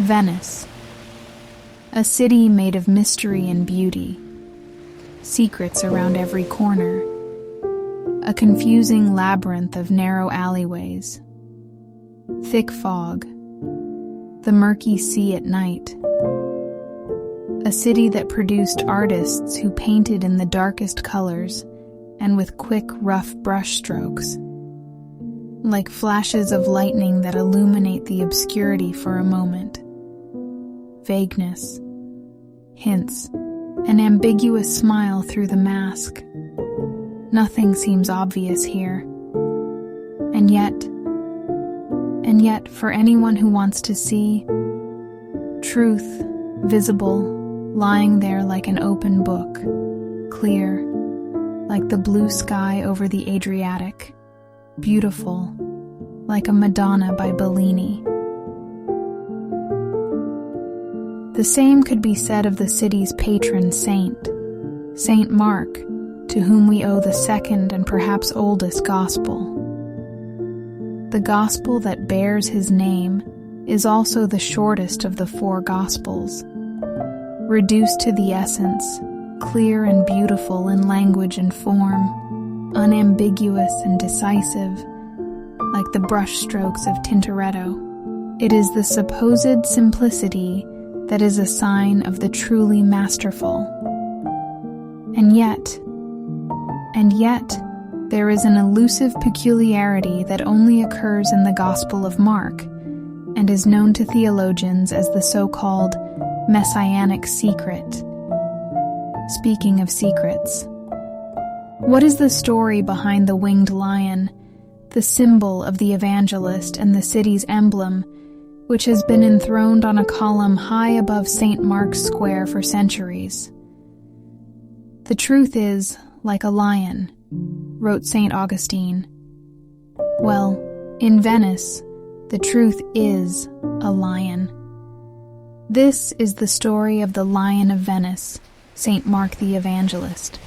Venice, a city made of mystery and beauty, secrets around every corner, a confusing labyrinth of narrow alleyways, thick fog, the murky sea at night, a city that produced artists who painted in the darkest colors and with quick, rough brushstrokes, like flashes of lightning that illuminate the obscurity for a moment. Vagueness, hints, an ambiguous smile through the mask. Nothing seems obvious here. And yet, for anyone who wants to see, truth, visible, lying there like an open book, clear, like the blue sky over the Adriatic, beautiful, like a Madonna by Bellini. The same could be said of the city's patron saint, Saint Mark, to whom we owe the second and perhaps oldest gospel. The gospel that bears his name is also the shortest of the four gospels, reduced to the essence, clear and beautiful in language and form, unambiguous and decisive, like the brushstrokes of Tintoretto. It is the supposed simplicity that is a sign of the truly masterful. And yet, there is an elusive peculiarity that only occurs in the Gospel of Mark and is known to theologians as the so-called messianic secret. Speaking of secrets, what is the story behind the winged lion, the symbol of the Evangelist and the city's emblem, which has been enthroned on a column high above St. Mark's Square for centuries? The truth is, like a lion, wrote St. Augustine. Well, in Venice, the truth is a lion. This is the story of the Lion of Venice, St. Mark the Evangelist.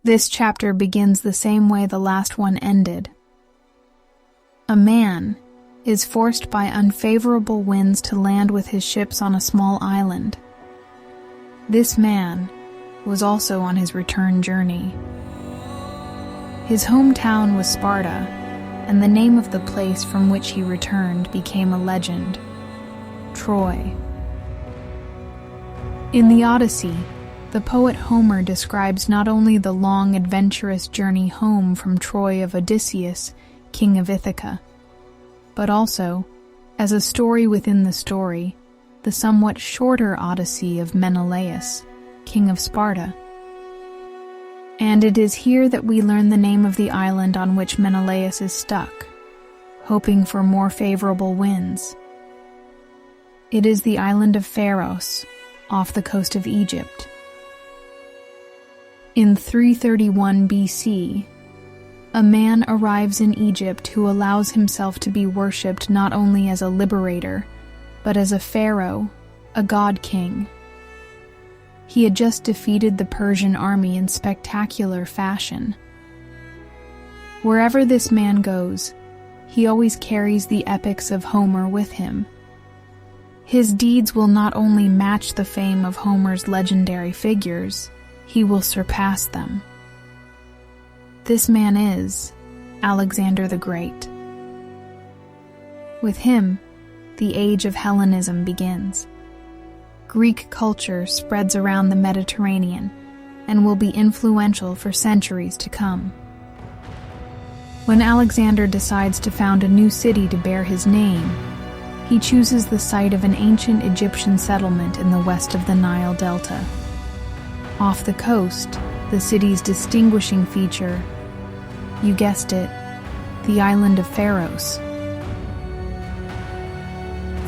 This chapter begins the same way the last one ended. A man is forced by unfavorable winds to land with his ships on a small island. This man was also on his return journey. His hometown was Sparta, and the name of the place from which he returned became a legend: Troy. In the Odyssey, the poet Homer describes not only the long adventurous journey home from Troy of Odysseus, king of Ithaca, but also, as a story within the story, the somewhat shorter Odyssey of Menelaus, king of Sparta. And it is here that we learn the name of the island on which Menelaus is stuck, hoping for more favorable winds. It is the island of Pharos, off the coast of Egypt. In 331 BC, a man arrives in Egypt who allows himself to be worshipped not only as a liberator, but as a pharaoh, a god-king. He had just defeated the Persian army in spectacular fashion. Wherever this man goes, he always carries the epics of Homer with him. His deeds will not only match the fame of Homer's legendary figures, he will surpass them. This man is Alexander the Great. With him, the age of Hellenism begins. Greek culture spreads around the Mediterranean and will be influential for centuries to come. When Alexander decides to found a new city to bear his name, he chooses the site of an ancient Egyptian settlement in the west of the Nile Delta. Off the coast, the city's distinguishing feature, you guessed it, the island of Pharos.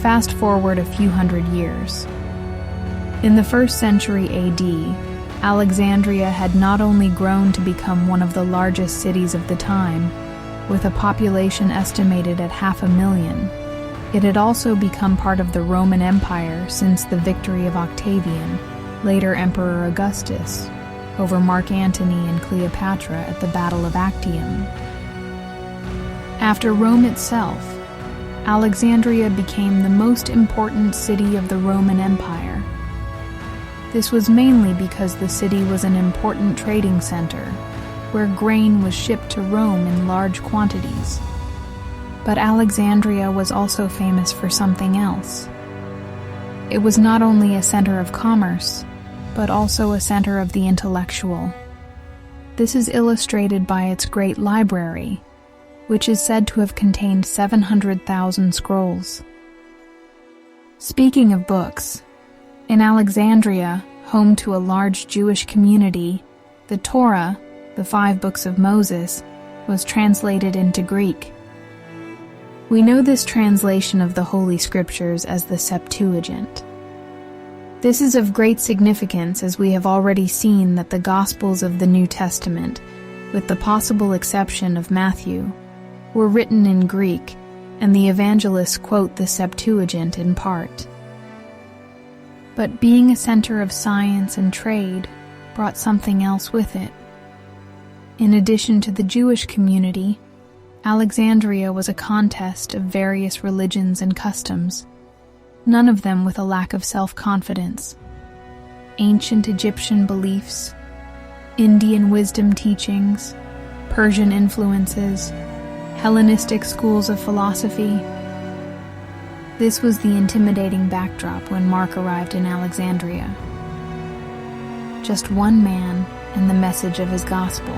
Fast forward a few hundred years. In the 1st century AD, Alexandria had not only grown to become one of the largest cities of the time, with a population estimated at 500,000, it had also become part of the Roman Empire since the victory of Octavian, later Emperor Augustus, over Mark Antony and Cleopatra at the Battle of Actium. After Rome itself, Alexandria became the most important city of the Roman Empire. This was mainly because the city was an important trading center, where grain was shipped to Rome in large quantities. But Alexandria was also famous for something else. It was not only a center of commerce, but also a center of the intellectual. This is illustrated by its great library, which is said to have contained 700,000 scrolls. Speaking of books, in Alexandria, home to a large Jewish community, the Torah, the 5 books of Moses, was translated into Greek. We know this translation of the Holy Scriptures as the Septuagint. This is of great significance as we have already seen that the Gospels of the New Testament, with the possible exception of Matthew, were written in Greek, and the Evangelists quote the Septuagint in part. But being a center of science and trade brought something else with it. In addition to the Jewish community, Alexandria was a contest of various religions and customs, none of them with a lack of self-confidence. Ancient Egyptian beliefs, Indian wisdom teachings, Persian influences, Hellenistic schools of philosophy. This was the intimidating backdrop when Mark arrived in Alexandria. Just one man and the message of his gospel.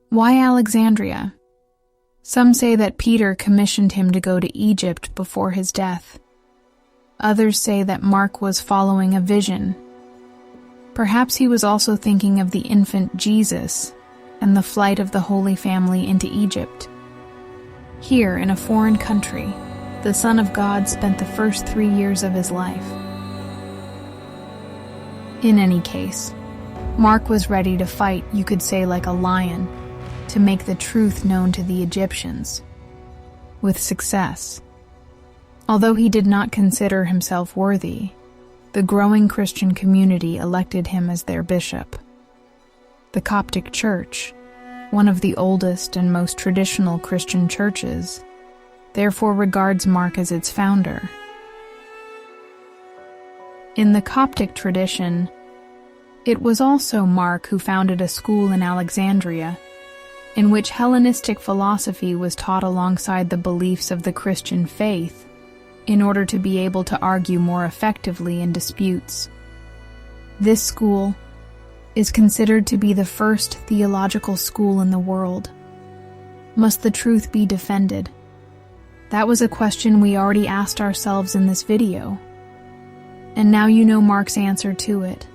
Why Alexandria? Some say that Peter commissioned him to go to Egypt before his death. Others say that Mark was following a vision. Perhaps he was also thinking of the infant Jesus and the flight of the Holy Family into Egypt. Here, in a foreign country, the Son of God spent the first 3 years of his life. In any case, Mark was ready to fight, you could say, like a lion, to make the truth known to the Egyptians, with success. Although he did not consider himself worthy, the growing Christian community elected him as their bishop. The Coptic Church, one of the oldest and most traditional Christian churches, therefore regards Mark as its founder. In the Coptic tradition, it was also Mark who founded a school in Alexandria, in which Hellenistic philosophy was taught alongside the beliefs of the Christian faith, in order to be able to argue more effectively in disputes. This school is considered to be the first theological school in the world. Must the truth be defended? That was a question we already asked ourselves in this video, and now you know Mark's answer to it.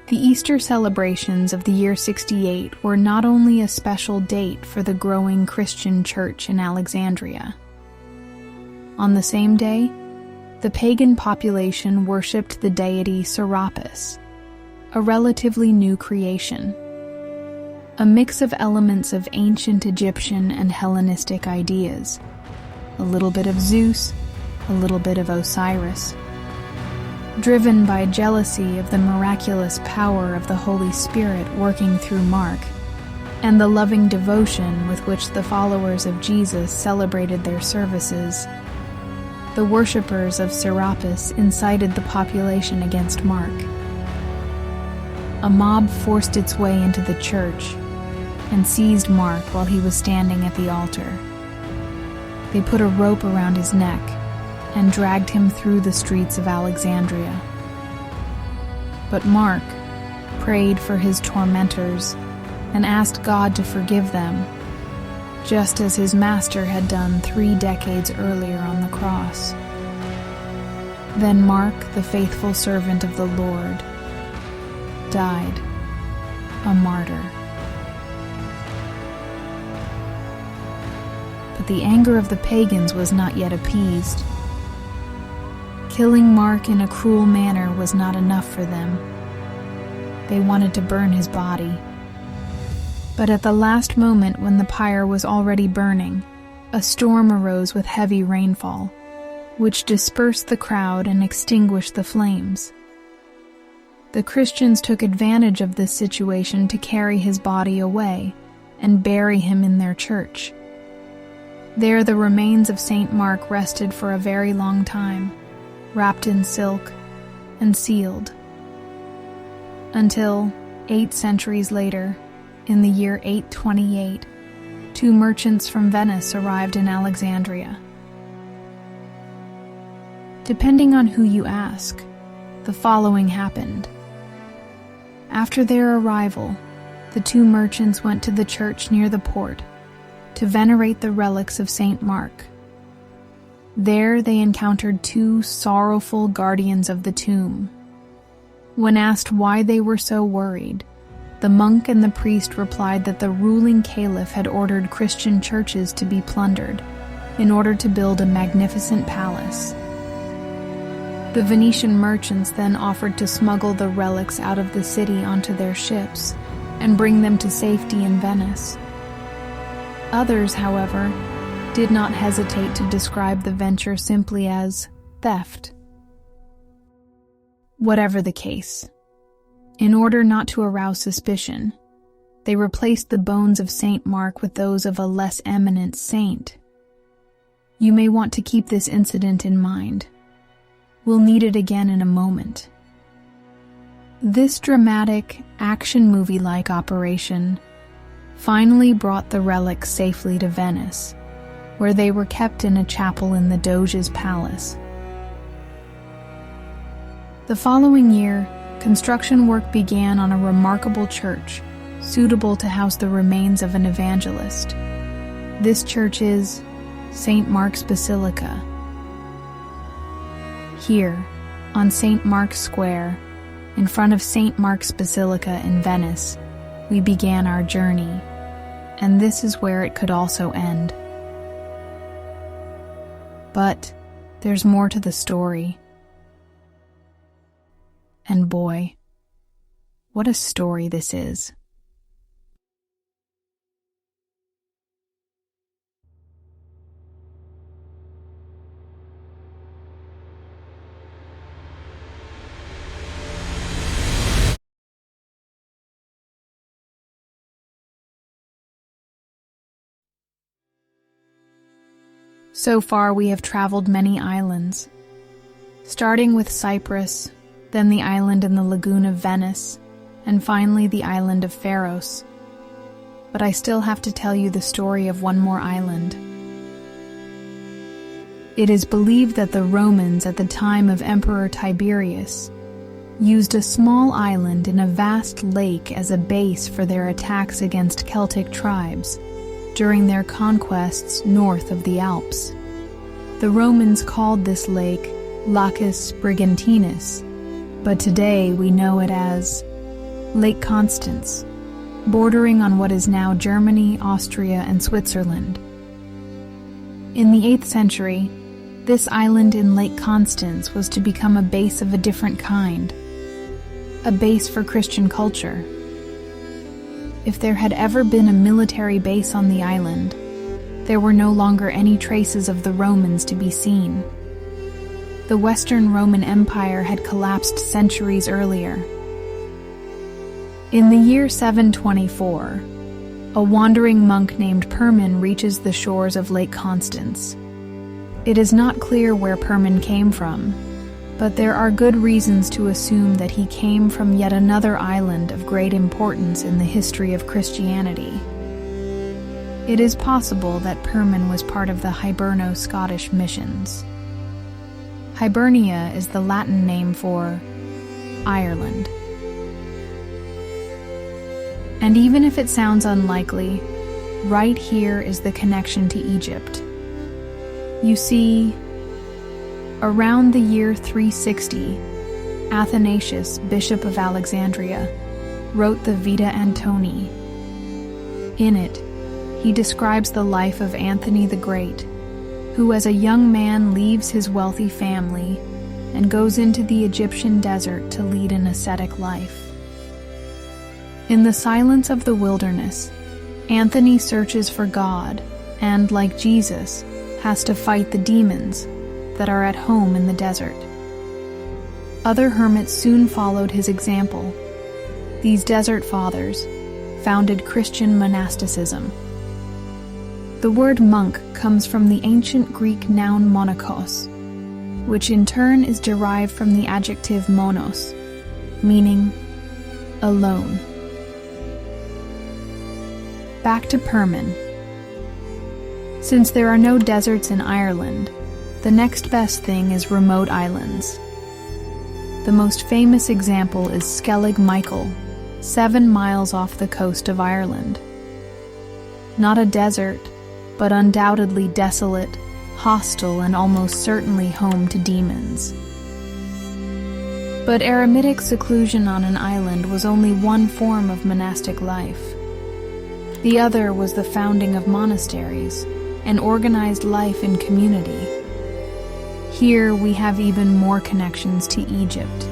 The Easter celebrations of the year 68 were not only a special date for the growing Christian church in Alexandria. On the same day, the pagan population worshipped the deity Serapis, a relatively new creation, a mix of elements of ancient Egyptian and Hellenistic ideas, a little bit of Zeus, a little bit of Osiris. Driven by jealousy of the miraculous power of the Holy Spirit working through Mark, and the loving devotion with which the followers of Jesus celebrated their services, the worshippers of Serapis incited the population against Mark. A mob forced its way into the church and seized Mark while he was standing at the altar. They put a rope around his neck and dragged him through the streets of Alexandria. But Mark prayed for his tormentors and asked God to forgive them, just as his master had done 3 decades earlier on the cross. Then Mark, the faithful servant of the Lord, died a martyr. but the anger of the pagans was not yet appeased. Killing Mark in a cruel manner was not enough for them. They wanted to burn his body. But at the last moment, when the pyre was already burning, a storm arose with heavy rainfall, which dispersed the crowd and extinguished the flames. The Christians took advantage of this situation to carry his body away and bury him in their church. There the remains of Saint Mark rested for a very long time, wrapped in silk and sealed, until 8 centuries later, in the year 828, 2 merchants from Venice arrived in Alexandria. Depending on who you ask, the following happened. After their arrival, the 2 merchants went to the church near the port to venerate the relics of Saint Mark. There they encountered 2 sorrowful guardians of the tomb. When asked why they were so worried, the monk and the priest replied that the ruling caliph had ordered Christian churches to be plundered in order to build a magnificent palace. The Venetian merchants then offered to smuggle the relics out of the city onto their ships and bring them to safety in Venice. Others, however, did not hesitate to describe the venture simply as theft. Whatever the case, in order not to arouse suspicion, they replaced the bones of Saint Mark with those of a less eminent saint. You may want to keep this incident in mind. We'll need it again in a moment. This dramatic, action movie-like operation finally brought the relics safely to Venice, where they were kept in a chapel in the Doge's palace. The following year, construction work began on a remarkable church, suitable to house the remains of an evangelist. This church is St. Mark's Basilica. Here, on St. Mark's Square, in front of St. Mark's Basilica in Venice, we began our journey, and this is where it could also end. But there's more to the story. And boy, what a story this is. So far we have traveled many islands, starting with Cyprus, then the island in the lagoon of Venice, and finally the island of Pharos. But I still have to tell you the story of one more island. It is believed that the Romans at the time of Emperor Tiberius used a small island in a vast lake as a base for their attacks against Celtic tribes during their conquests north of the Alps. The Romans called this lake Lacus Brigantinus, but today we know it as Lake Constance, bordering on what is now Germany, Austria, and Switzerland. In the 8th century, this island in Lake Constance was to become a base of a different kind, a base for Christian culture. If there had ever been a military base on the island, there were no longer any traces of the Romans to be seen. The Western Roman Empire had collapsed centuries earlier. In the year 724, a wandering monk named Permin reaches the shores of Lake Constance. It is not clear where Permin came from, but there are good reasons to assume that he came from yet another island of great importance in the history of Christianity. It is possible that Permin was part of the Hiberno-Scottish missions. Hibernia is the Latin name for Ireland. And even if it sounds unlikely, right here is the connection to Egypt. You see, around the year 360, Athanasius, Bishop of Alexandria, wrote the Vita Antoni. In it, he describes the life of Anthony the Great, who as a young man leaves his wealthy family and goes into the Egyptian desert to lead an ascetic life. In the silence of the wilderness, Anthony searches for God and, like Jesus, has to fight the demons that are at home in the desert. Other hermits soon followed his example. These desert fathers founded Christian monasticism. The word monk comes from the ancient Greek noun monachos, which in turn is derived from the adjective monos, meaning alone. Back to Permin. Since there are no deserts in Ireland, the next best thing is remote islands. The most famous example is Skellig Michael, 7 miles off the coast of Ireland. Not a desert, but undoubtedly desolate, hostile, and almost certainly home to demons. But eremitic seclusion on an island was only one form of monastic life. The other was the founding of monasteries and organized life in community. Here we have even more connections to Egypt.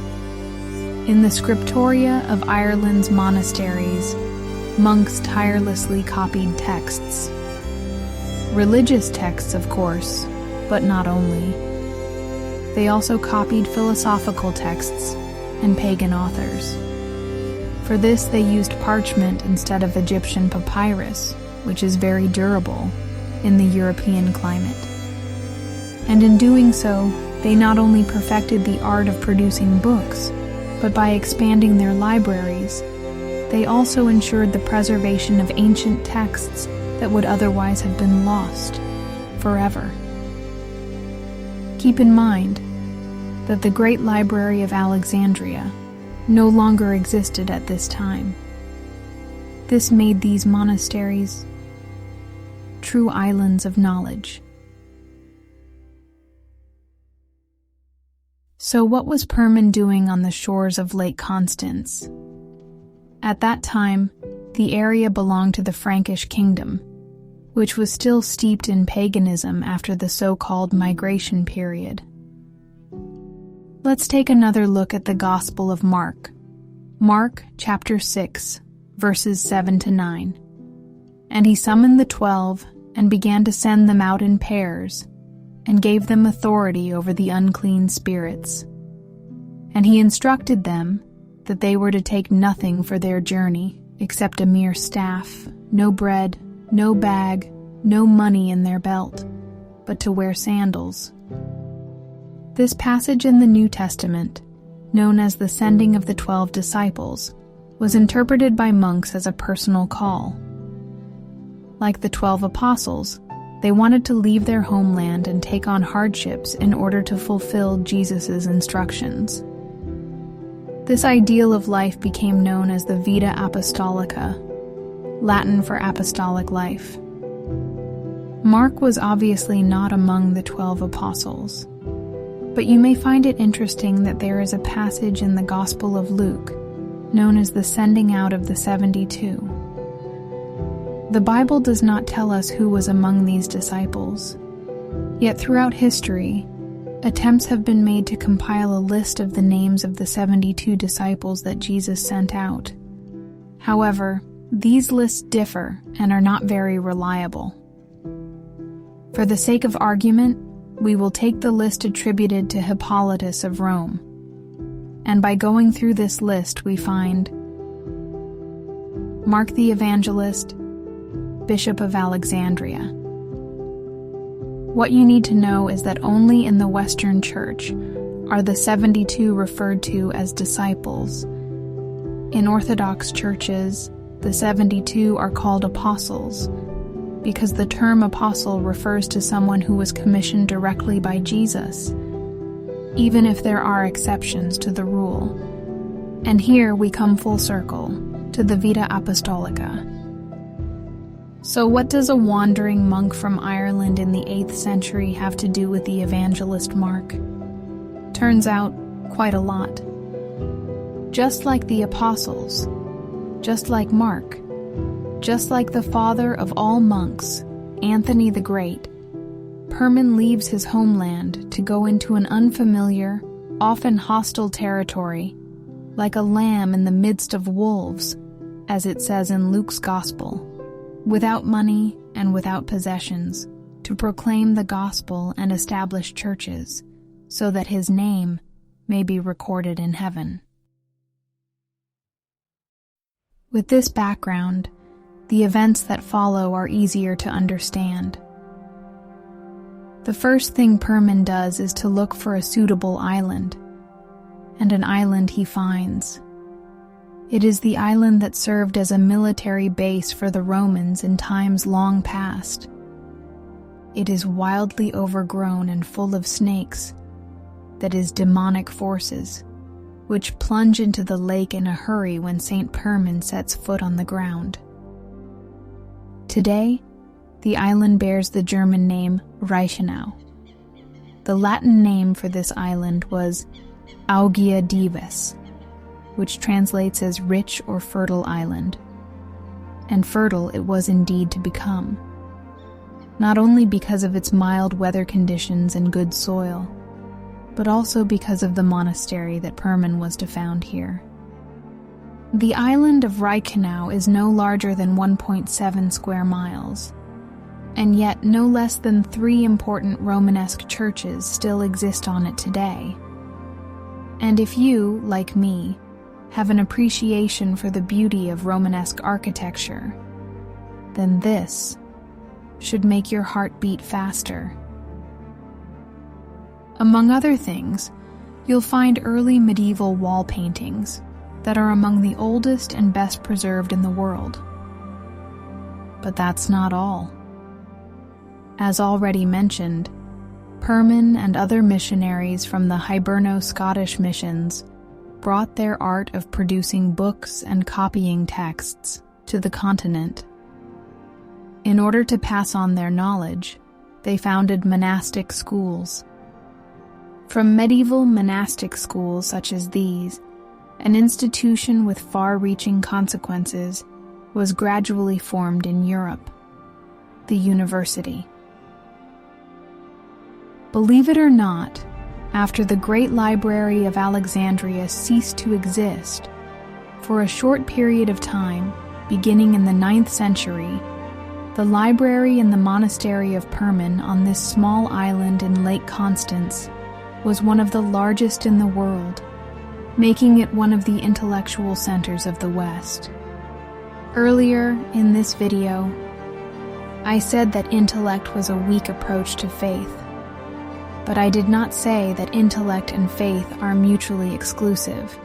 In the scriptoria of Ireland's monasteries, monks tirelessly copied texts. Religious texts, of course, but not only. They also copied philosophical texts and pagan authors. For this, they used parchment instead of Egyptian papyrus, which is very durable in the European climate. And in doing so, they not only perfected the art of producing books, but by expanding their libraries, they also ensured the preservation of ancient texts that would otherwise have been lost forever. Keep in mind that the Great Library of Alexandria no longer existed at this time. This made these monasteries true islands of knowledge. So what was Permin doing on the shores of Lake Constance? At that time, the area belonged to the Frankish kingdom, which was still steeped in paganism after the so-called migration period. Let's take another look at the Gospel of Mark. Mark chapter 6, verses 7 to 9. And he summoned the 12 and began to send them out in pairs, and gave them authority over the unclean spirits. And he instructed them that they were to take nothing for their journey except a mere staff, no bread, no bag, no money in their belt, but to wear sandals. This passage in the New Testament, known as the sending of the 12 disciples, was interpreted by monks as a personal call. Like the 12 apostles, they wanted to leave their homeland and take on hardships in order to fulfill Jesus' instructions. This ideal of life became known as the Vita Apostolica, Latin for apostolic life. Mark was obviously not among the 12 apostles, but you may find it interesting that there is a passage in the Gospel of Luke, known as the sending out of the 72. The Bible does not tell us who was among these disciples, yet throughout history, attempts have been made to compile a list of the names of the 72 disciples that Jesus sent out. However, these lists differ and are not very reliable. For the sake of argument, we will take the list attributed to Hippolytus of Rome. And by going through this list, we find Mark the Evangelist, Bishop of Alexandria. What you need to know is that only in the Western Church are the 72 referred to as disciples. In Orthodox churches, the 72 are called apostles, because the term apostle refers to someone who was commissioned directly by Jesus, even if there are exceptions to the rule. And here we come full circle to the Vita Apostolica. So what does a wandering monk from Ireland in the 8th century have to do with the evangelist Mark? Turns out, quite a lot. Just like the apostles, just like Mark, Just like the father of all monks, Anthony the Great, Permin leaves his homeland to go into an unfamiliar, often hostile territory, like a lamb in the midst of wolves, as it says in Luke's Gospel, without money and without possessions, to proclaim the gospel and establish churches, so that his name may be recorded in heaven. With this background, the events that follow are easier to understand. The first thing Permin does is to look for a suitable island, and an island he finds. It is the island that served as a military base for the Romans in times long past. It is wildly overgrown and full of snakes, that is, demonic forces, which plunge into the lake in a hurry when St. Permin sets foot on the ground. Today, the island bears the German name Reichenau. The Latin name for this island was Augia Dives, which translates as rich or fertile island. And fertile it was indeed to become, not only because of its mild weather conditions and good soil, but also because of the monastery that Permin was to found here. The island of Reichenau is no larger than 1.7 square miles, and yet no less than 3 important Romanesque churches still exist on it today. And if you, like me, have an appreciation for the beauty of Romanesque architecture, then this should make your heart beat faster. Among other things, you'll find early medieval wall paintings that are among the oldest and best preserved in the world. But that's not all. As already mentioned, Permin and other missionaries from the Hiberno-Scottish missions brought their art of producing books and copying texts to the continent. In order to pass on their knowledge, they founded monastic schools. From medieval monastic schools such as these, an institution with far-reaching consequences was gradually formed in Europe, the university. Believe it or not, after the Great Library of Alexandria ceased to exist, for a short period of time, beginning in the 9th century, the library in the monastery of Permin on this small island in Lake Constance was one of the largest in the world, making it one of the intellectual centers of the West. Earlier in this video, I said that intellect was a weak approach to faith, but I did not say that intellect and faith are mutually exclusive.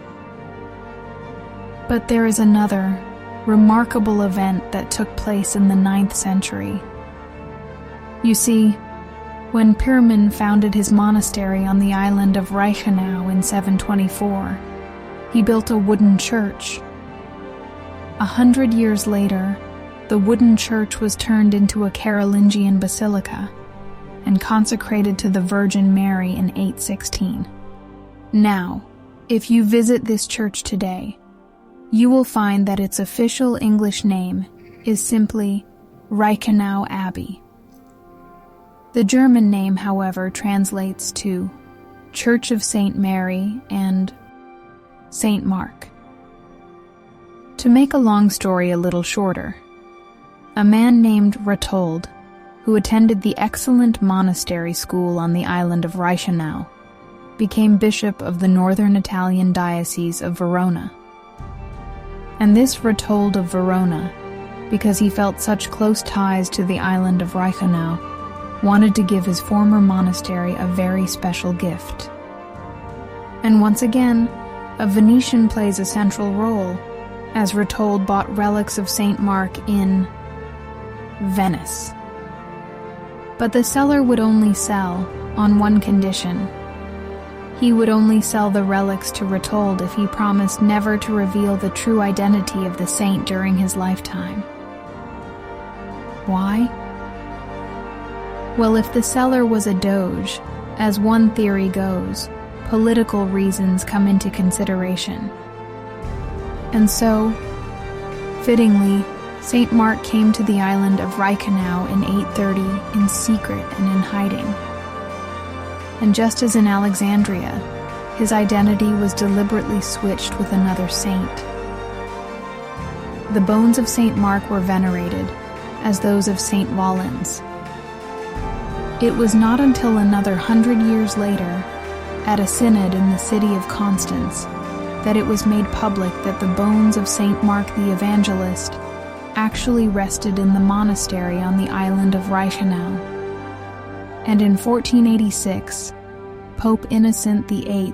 But there is another, remarkable event that took place in the 9th century. You see, when Permin founded his monastery on the island of Reichenau in 724, he built a wooden church. 100 years later, the wooden church was turned into a Carolingian basilica and consecrated to the Virgin Mary in 816. Now, if you visit this church today, you will find that its official English name is simply Reichenau Abbey. The German name, however, translates to Church of St. Mary and St. Mark. To make a long story a little shorter, a man named Ratold, who attended the excellent monastery school on the island of Reichenau, became bishop of the northern Italian diocese of Verona. And this Ratold of Verona, because he felt such close ties to the island of Reichenau, wanted to give his former monastery a very special gift. And once again, a Venetian plays a central role, as Ratold bought relics of St. Mark in Venice. But the seller would only sell on one condition. He would only sell the relics to Ratold if he promised never to reveal the true identity of the saint during his lifetime. Why? Well, if the seller was a doge, as one theory goes, political reasons come into consideration. And so, fittingly, St. Mark came to the island of Reichenau in 830 in secret and in hiding. And just as in Alexandria, his identity was deliberately switched with another saint. The bones of St. Mark were venerated as those of St. Valens. It was not until another 100 years later, at a synod in the city of Constance, that it was made public that the bones of St. Mark the Evangelist actually rested in the monastery on the island of Reichenau. And in 1486, Pope Innocent VIII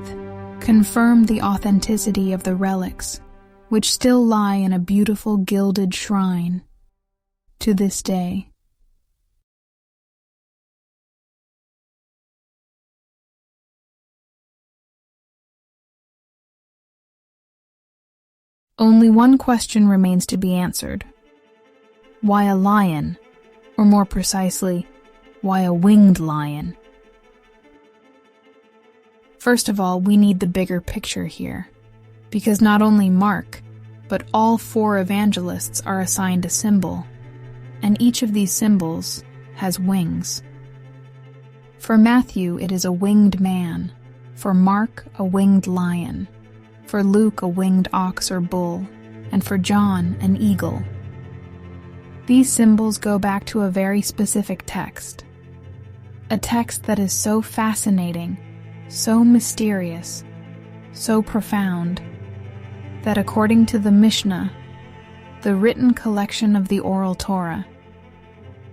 confirmed the authenticity of the relics, which still lie in a beautiful gilded shrine to this day. Only one question remains to be answered. Why a lion? Or more precisely, why a winged lion? First of all, we need the bigger picture here, because not only Mark, but all 4 evangelists are assigned a symbol, and each of these symbols has wings. For Matthew, it is a winged man, for Mark, a winged lion, for Luke, a winged ox or bull, and for John, an eagle. These symbols go back to a very specific text, a text that is so fascinating, so mysterious, so profound, that according to the Mishnah, the written collection of the oral Torah,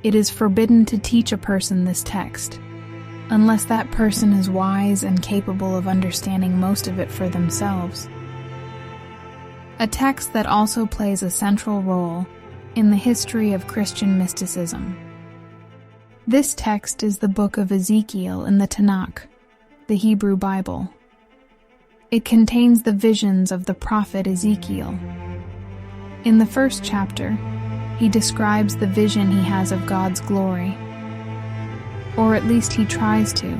it is forbidden to teach a person this text, unless that person is wise and capable of understanding most of it for themselves. A text that also plays a central role in the history of Christian mysticism. This text is the book of Ezekiel in the Tanakh, the Hebrew Bible. It contains the visions of the prophet Ezekiel. In the first chapter, he describes the vision he has of God's glory. Or at least he tries to,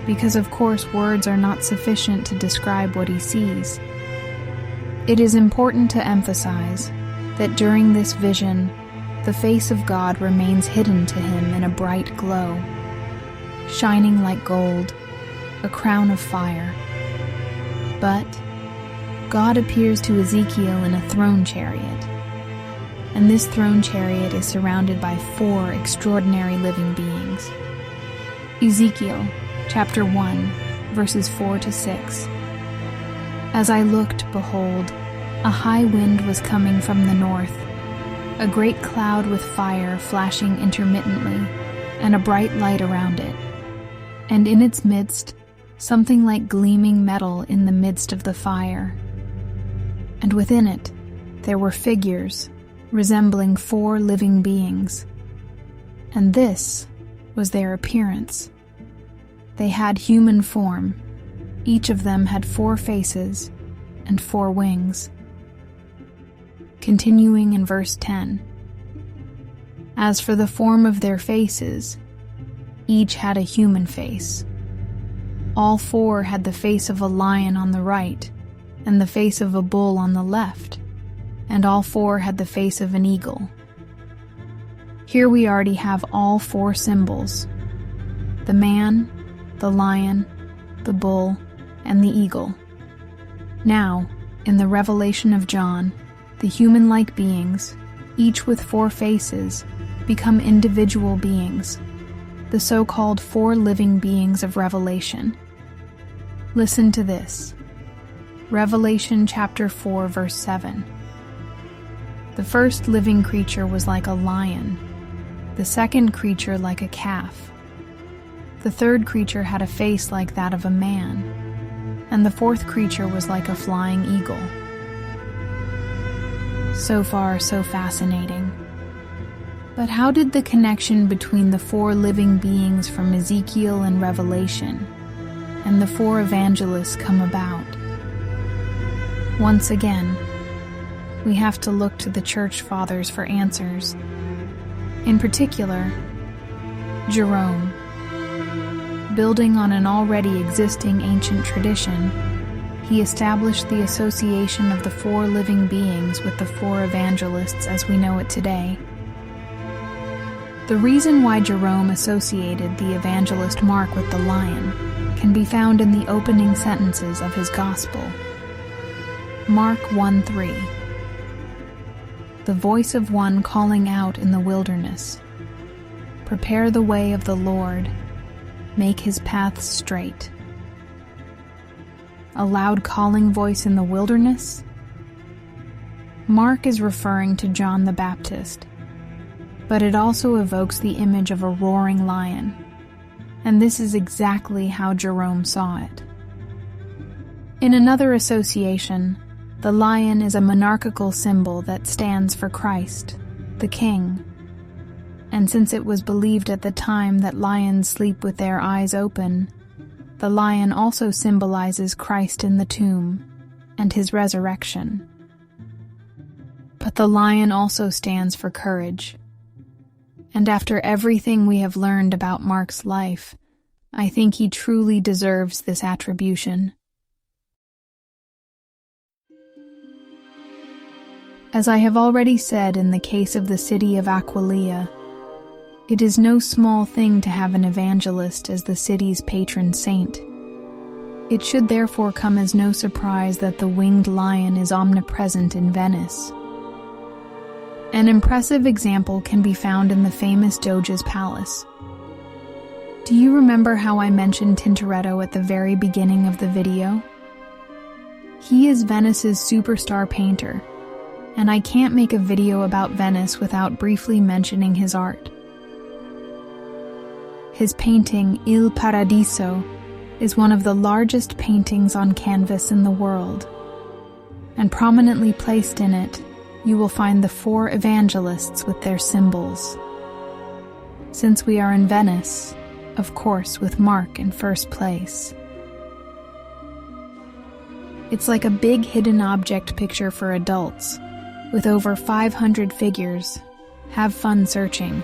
because of course words are not sufficient to describe what he sees. It is important to emphasize that during this vision, the face of God remains hidden to him in a bright glow, shining like gold, a crown of fire. But God appears to Ezekiel in a throne chariot, and this throne chariot is surrounded by 4 extraordinary living beings. Ezekiel, chapter 1, verses 4 to 6. As I looked, behold, a high wind was coming from the north, a great cloud with fire flashing intermittently, and a bright light around it. And in its midst, something like gleaming metal in the midst of the fire. And within it, there were figures resembling 4 living beings. And this was their appearance. They had human form. Each of them had 4 faces and 4 wings. Continuing in verse 10. As for the form of their faces, each had a human face. All 4 had the face of a lion on the right, and the face of a bull on the left, and all 4 had the face of an eagle. Here we already have all 4 symbols: the man, the lion, the bull, and the eagle. Now, in the revelation of John, the human-like beings, each with 4 faces, become individual beings, the so-called 4 living beings of Revelation. Listen to this. Revelation chapter 4, verse 7. The first living creature was like a lion, the second creature like a calf. The third creature had a face like that of a man, and the fourth creature was like a flying eagle. So far, so fascinating. But how did the connection between the 4 living beings from Ezekiel and Revelation and the 4 evangelists come about? Once again, we have to look to the Church Fathers for answers. In particular, Jerome. Building on an already existing ancient tradition, he established the association of the four living beings with the four evangelists as we know it today. The reason why Jerome associated the evangelist Mark with the lion can be found in the opening sentences of his Gospel. Mark 1:3. The voice of one calling out in the wilderness, "Prepare the way of the Lord, make his paths straight." A loud calling voice in the wilderness? Mark is referring to John the Baptist, but it also evokes the image of a roaring lion, and this is exactly how Jerome saw it. In another association, the lion is a monarchical symbol that stands for Christ, the King. And since it was believed at the time that lions sleep with their eyes open, the lion also symbolizes Christ in the tomb and his resurrection. But the lion also stands for courage. And after everything we have learned about Mark's life, I think he truly deserves this attribution. As I have already said in the case of the city of Aquileia, it is no small thing to have an evangelist as the city's patron saint. It should therefore come as no surprise that the winged lion is omnipresent in Venice. An impressive example can be found in the famous Doge's palace. Do you remember how I mentioned Tintoretto at the very beginning of the video? He is Venice's superstar painter, and I can't make a video about Venice without briefly mentioning his art. His painting, Il Paradiso, is one of the largest paintings on canvas in the world, and prominently placed in it, you will find the four evangelists with their symbols. Since we are in Venice, of course, with Mark in first place. It's like a big hidden object picture for adults, with over 500 figures. Have fun searching.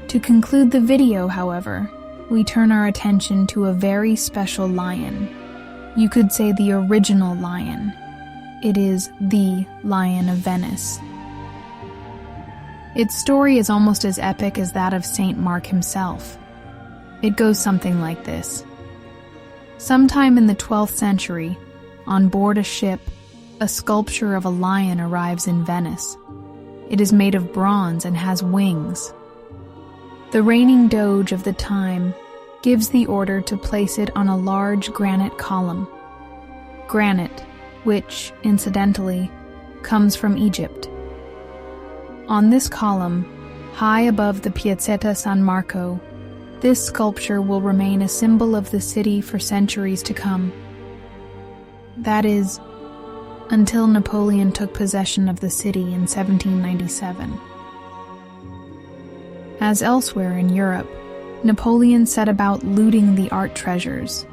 To conclude the video, however, we turn our attention to a very special lion. You could say the original lion. It is the Lion of Venice. Its story is almost as epic as that of Saint Mark himself. It goes something like this. Sometime in the 12th century, on board a ship, a sculpture of a lion arrives in Venice. It is made of bronze and has wings. The reigning doge of the time gives the order to place it on a large granite column. Granite, which, incidentally, comes from Egypt. On this column, high above the Piazzetta San Marco, this sculpture will remain a symbol of the city for centuries to come. That is, until Napoleon took possession of the city in 1797. As elsewhere in Europe, Napoleon set about looting the art treasures.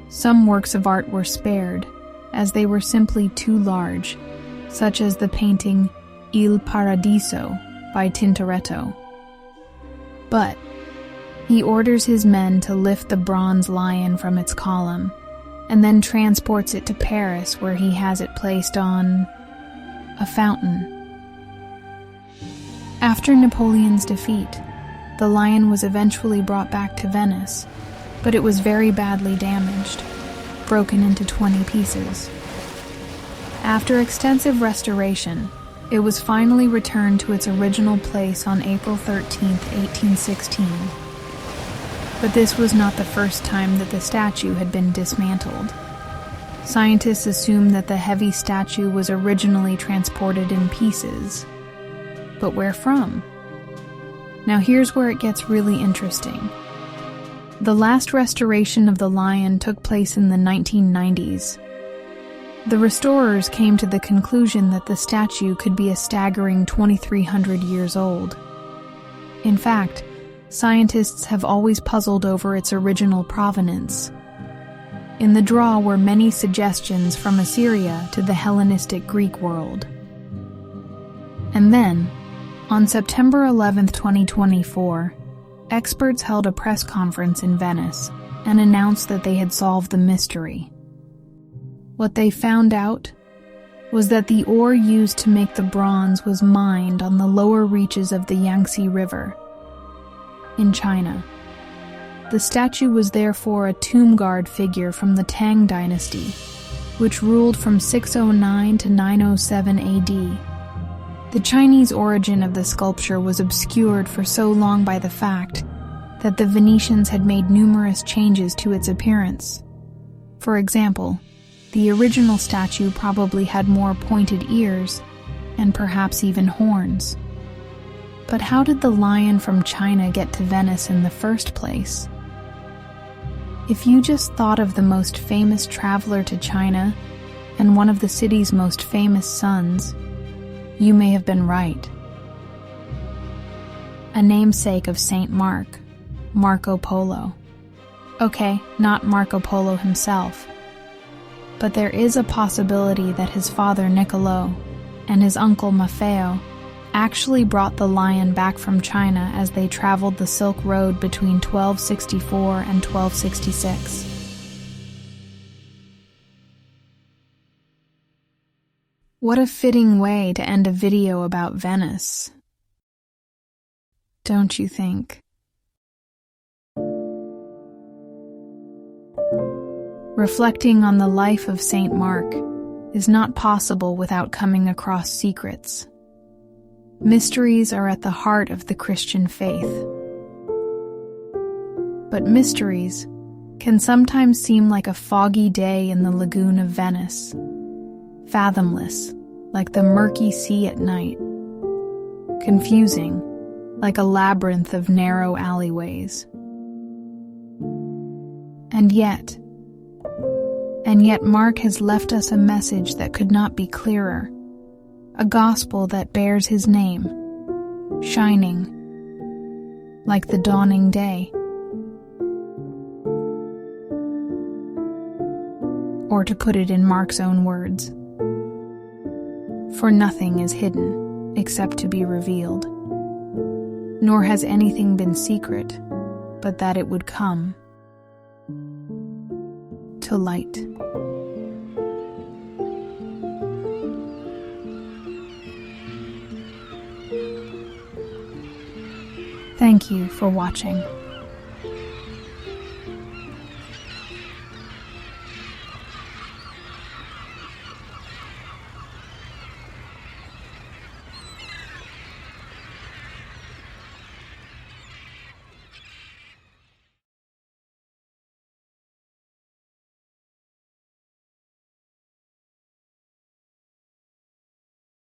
Some works of art were spared, as they were simply too large, such as the painting Il Paradiso by Tintoretto. But he orders his men to lift the bronze lion from its column, and then transports it to Paris, where he has it placed on a fountain. After Napoleon's defeat, the lion was eventually brought back to Venice, but it was very badly damaged, broken into 20 pieces. After extensive restoration, it was finally returned to its original place on April 13, 1816. But this was not the first time that the statue had been dismantled. Scientists assume that the heavy statue was originally transported in pieces. But where from? Now here's where it gets really interesting. The last restoration of the lion took place in the 1990s. The restorers came to the conclusion that the statue could be a staggering 2,300 years old. In fact, scientists have always puzzled over its original provenance. In the draw were many suggestions from Assyria to the Hellenistic Greek world. And then, on September 11, 2024, experts held a press conference in Venice and announced that they had solved the mystery. What they found out was that the ore used to make the bronze was mined on the lower reaches of the Yangtze River in China. The statue was therefore a tomb guard figure from the Tang dynasty, which ruled from 609 to 907 AD. The Chinese origin of the sculpture was obscured for so long by the fact that the Venetians had made numerous changes to its appearance. For example, the original statue probably had more pointed ears and perhaps even horns. But how did the lion from China get to Venice in the first place? If you just thought of the most famous traveler to China and one of the city's most famous sons, you may have been right. A namesake of Saint Mark, Marco Polo. Okay, not Marco Polo himself, but there is a possibility that his father Niccolo and his uncle Maffeo actually brought the lion back from China as they traveled the Silk Road between 1264 and 1266. What a fitting way to end a video about Venice, don't you think? Reflecting on the life of Saint Mark is not possible without coming across secrets. Mysteries are at the heart of the Christian faith. But mysteries can sometimes seem like a foggy day in the lagoon of Venice, fathomless, like the murky sea at night, confusing, like a labyrinth of narrow alleyways. And yet Mark has left us a message that could not be clearer, a gospel that bears his name, shining like the dawning day. Or to put it in Mark's own words, for nothing is hidden except to be revealed, nor has anything been secret but that it would come to light. Thank you for watching.